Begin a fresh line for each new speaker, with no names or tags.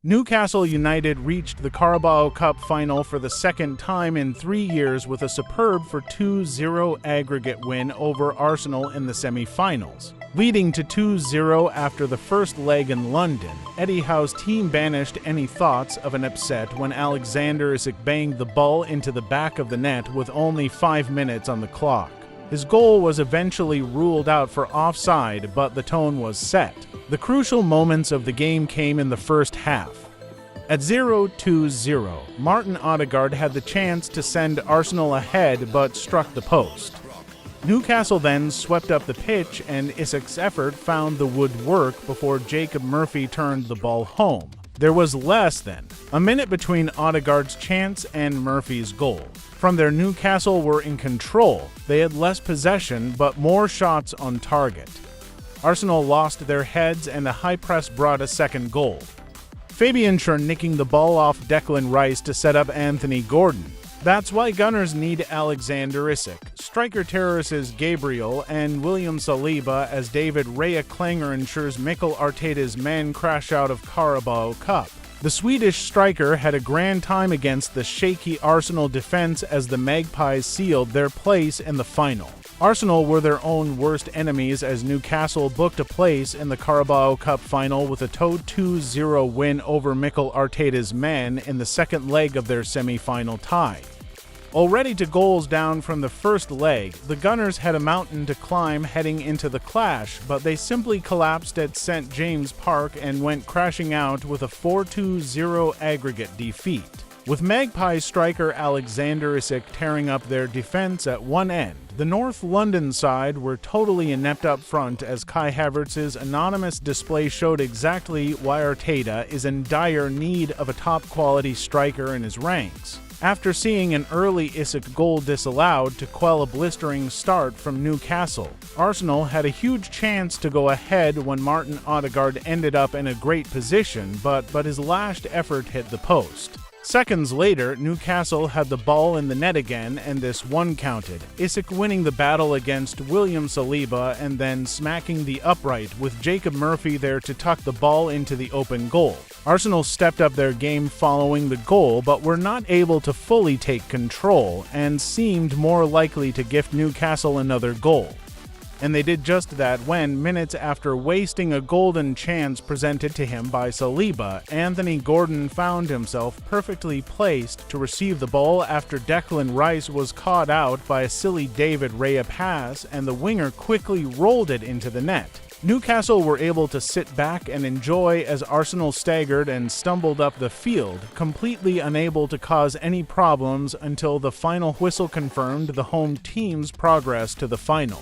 Newcastle United reached the CARABAO Cup final for the second time in 3 years with a superb 2-0 aggregate win over Arsenal in the semi-finals. Leading to 2-0 after the first leg in London, Eddie Howe's team banished any thoughts of an upset when Alexander Isak banged the ball into the back of the net with only 5 minutes on the clock. His goal was eventually ruled out for offside, but the tone was set. The crucial moments of the game came in the first half. At 0-2-0, Martin Odegaard had the chance to send Arsenal ahead but struck the post. Newcastle then swept up the pitch and Isak's effort found the wood work before Jacob Murphy turned the ball home. There was less than a minute between Odegaard's chance and Murphy's goal. From there, Newcastle were in control. They had less possession but more shots on target. Arsenal lost their heads and the high press brought a second goal. Fabian Schär nicking the ball off Declan Rice to set up Anthony Gordon. That's why Gunners need Alexander Isak, striker terrorists Gabriel and William Saliba as David Raya Klanger ensures Mikel Arteta's men crash out of CARABAO Cup. The Swedish striker had a grand time against the shaky Arsenal defense as the Magpies sealed their place in the final. Arsenal were their own worst enemies as Newcastle booked a place in the CARABAO Cup final with a 2-0 win over Mikel Arteta's men in the second leg of their semi-final tie. Already to goals down from the first leg, the Gunners had a mountain to climb heading into the clash, but they simply collapsed at St James Park and went crashing out with a 4-0 aggregate defeat. With Magpies striker Alexander Isak tearing up their defense at one end, the North London side were totally inept up front as Kai Havertz's anonymous display showed exactly why Arteta is in dire need of a top-quality striker in his ranks. After seeing an early Isak goal disallowed to quell a blistering start from Newcastle, Arsenal had a huge chance to go ahead when Martin Odegaard ended up in a great position, but his last effort hit the post. Seconds later, Newcastle had the ball in the net again, and this one counted. Isak winning the battle against William Saliba and then smacking the upright with Jacob Murphy there to tuck the ball into the open goal. Arsenal stepped up their game following the goal, but were not able to fully take control and seemed more likely to gift Newcastle another goal. And they did just that when, minutes after wasting a golden chance presented to him by Saliba, Anthony Gordon found himself perfectly placed to receive the ball after Declan Rice was caught out by a silly David Raya pass and the winger quickly rolled it into the net. Newcastle were able to sit back and enjoy as Arsenal staggered and stumbled up the field, completely unable to cause any problems until the final whistle confirmed the home team's progress to the final.